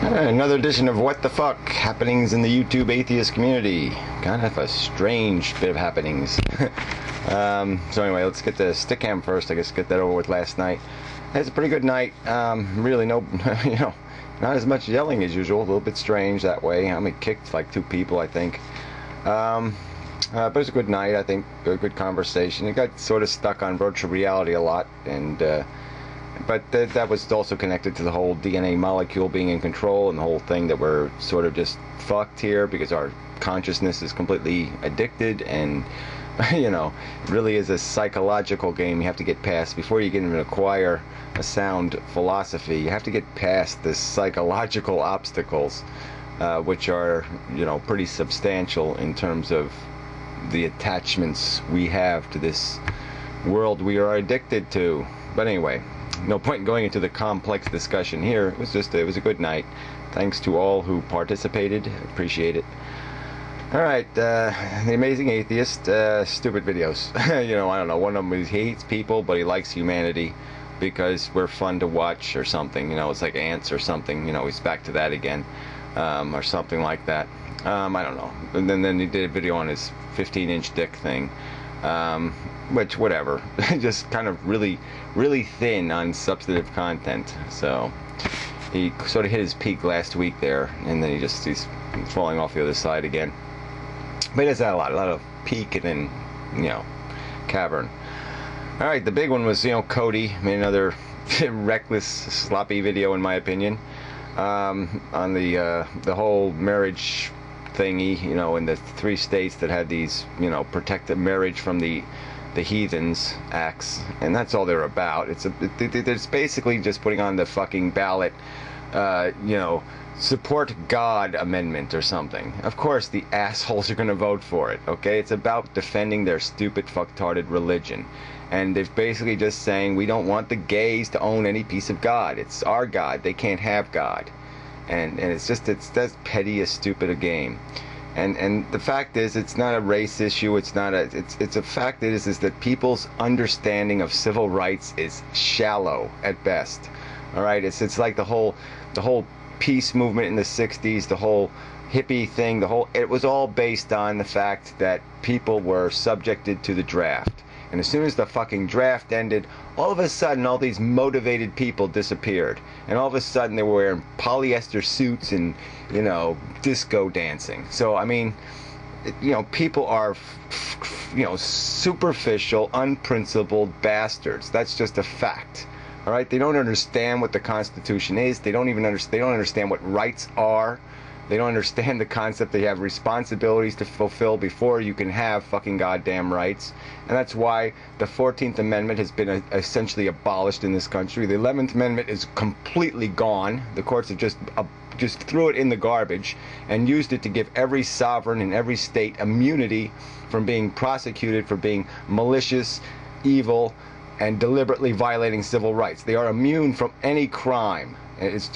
Another edition of What the Fuck, happenings in the YouTube atheist community. Kind of a strange bit of happenings. So anyway, let's get the Stickam first. I guess get that over with last night. It was a pretty good night. Really no, not as much yelling as usual. A little bit strange that way. I mean, kicked like 2 people, I think. But it was a good night, I think. A good conversation. It got sort of stuck on virtual reality a lot, and but that was also connected to the whole DNA molecule being in control and the whole thing that we're sort of just fucked here because our consciousness is completely addicted, and it really is a psychological game you have to get past before you can even acquire a sound philosophy. You have to get past the psychological obstacles, which are pretty substantial in terms of the attachments we have to this world we are addicted to. But anyway, no point in going into the complex discussion here. It was a good night. Thanks to all who participated. Appreciate it. Alright, the Amazing Atheist, stupid videos. I don't know, one of them is he hates people, but he likes humanity because we're fun to watch or something. It's like ants or something. He's back to that again, or something like that. I don't know. And then he did a video on his 15-inch dick thing. Which, whatever, just kind of really thin on substantive content. So he sort of hit his peak last week there, and then he's falling off the other side again. But he does that a lot of peak and then cavern. All right, the big one was Cody made another reckless, sloppy video, in my opinion, on the whole marriage thingy, in the 3 states that had these, protect the marriage from the heathens acts, and that's all they're about. It's basically just putting on the fucking ballot, support God amendment or something. Of course the assholes are going to vote for it, okay? It's about defending their stupid fucktarded religion, and they're basically just saying we don't want the gays to own any piece of God. It's our God. They can't have God. And it's that's petty as stupid a game. And the fact is, it's not a race issue. It's a fact is that people's understanding of civil rights is shallow at best. All right, it's like the whole peace movement in the 60s, the whole hippie thing, it was all based on the fact that people were subjected to the draft. And as soon as the fucking draft ended, all of a sudden all these motivated people disappeared. And all of a sudden they were wearing polyester suits and, disco dancing. So, I mean, people are, superficial, unprincipled bastards. That's just a fact. All right? They don't understand what the Constitution is. They don't understand what rights are. They don't understand the concept they have responsibilities to fulfill before you can have fucking goddamn rights. And that's why the 14th Amendment has been essentially abolished in this country. The 11th Amendment is completely gone. The courts have just threw it in the garbage and used it to give every sovereign in every state immunity from being prosecuted for being malicious, evil, and deliberately violating civil rights. They are immune from any crime. It's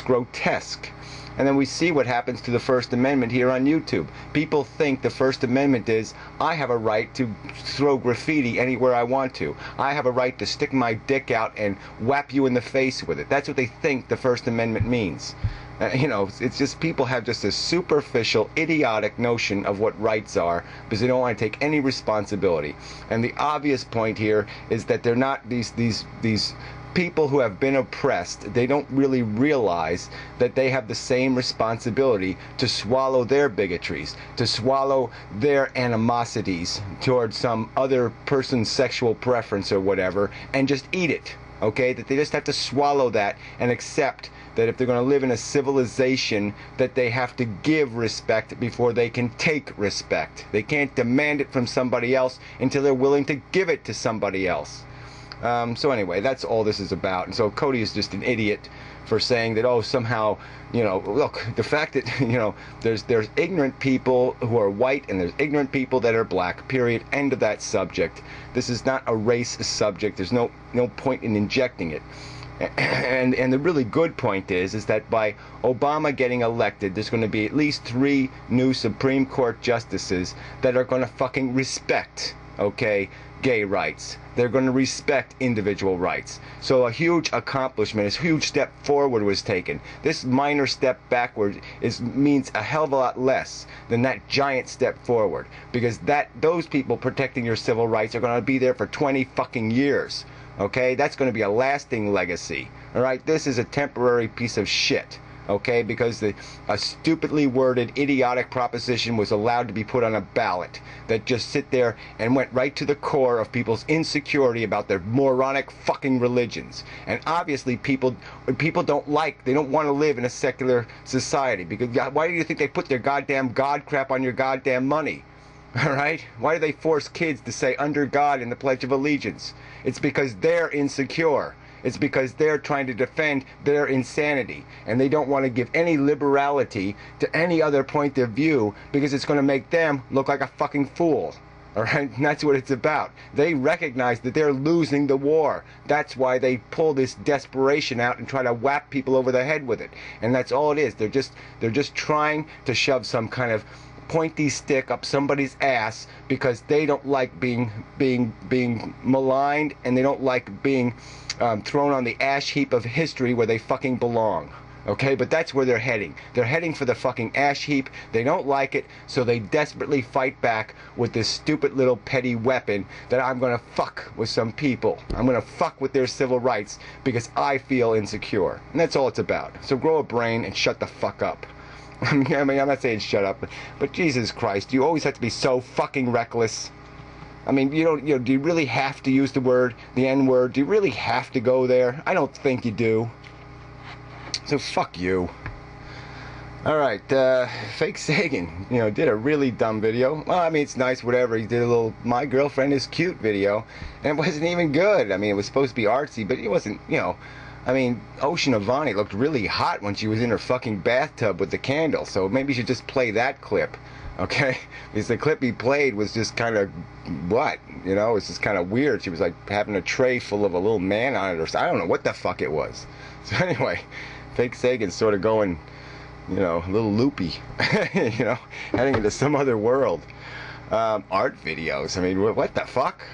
grotesque. And then we see what happens to the First Amendment here on YouTube. People think the First Amendment is, I have a right to throw graffiti anywhere I want to. I have a right to stick my dick out and whap you in the face with it. That's what they think the First Amendment means. It's just people have just a superficial, idiotic notion of what rights are because they don't want to take any responsibility. And the obvious point here is that they're not these people who have been oppressed. They don't really realize that they have the same responsibility to swallow their bigotries, to swallow their animosities towards some other person's sexual preference or whatever, and just eat it. Okay? That they just have to swallow that and accept that if they're going to live in a civilization, that they have to give respect before they can take respect. They can't demand it from somebody else until they're willing to give it to somebody else. So anyway, that's all this is about. And so Cody is just an idiot for saying that, somehow, look, the fact that, there's ignorant people who are white and there's ignorant people that are black, period, end of that subject. This is not a race subject. There's no point in injecting it. And the really good point is that by Obama getting elected, there's going to be at least 3 new Supreme Court justices that are going to fucking respect, okay, gay rights. They're going to respect individual rights. So a huge accomplishment, a huge step forward was taken. This minor step backward means a hell of a lot less than that giant step forward, because those people protecting your civil rights are going to be there for 20 fucking years. Okay, that's going to be a lasting legacy. All right, this is a temporary piece of shit. Okay, because a stupidly worded, idiotic proposition was allowed to be put on a ballot that just sit there and went right to the core of people's insecurity about their moronic fucking religions. And obviously people don't want to live in a secular society, because why do you think they put their goddamn God crap on your goddamn money? Alright? Why do they force kids to say under God in the Pledge of Allegiance? It's because they're insecure. It's because they're trying to defend their insanity, and they don't want to give any liberality to any other point of view, because it's going to make them look like a fucking fool. Alright? And that's what it's about. They recognize that they're losing the war. That's why they pull this desperation out and try to whap people over the head with it. And that's all it is. They're just trying to shove some kind of pointy stick up somebody's ass, because they don't like being maligned, and they don't like being thrown on the ash heap of history where they fucking belong. Okay, but that's where they're heading. They're heading for the fucking ash heap. They don't like it, so they desperately fight back with this stupid little petty weapon that I'm gonna fuck with some people. I'm gonna fuck with their civil rights because I feel insecure. And that's all it's about. So grow a brain and shut the fuck up. I mean, I'm not saying shut up, but Jesus Christ, you always have to be so fucking reckless. I mean, do you really have to use the N-word? Do you really have to go there? I don't think you do. So fuck you. Alright, Fake Sagan, did a really dumb video. Well, I mean, it's nice, whatever. He did a little "My Girlfriend is Cute" video, and it wasn't even good. I mean, it was supposed to be artsy, but it wasn't, I mean, Ocean Avani looked really hot when she was in her fucking bathtub with the candle, so maybe you should just play that clip, okay? Because the clip he played was just kind of, it's just kind of weird. She was like having a tray full of a little man on it, or I don't know what the fuck it was. So anyway, Fake Sagan's sort of going, a little loopy, heading into some other world. Art videos, I mean, what the fuck?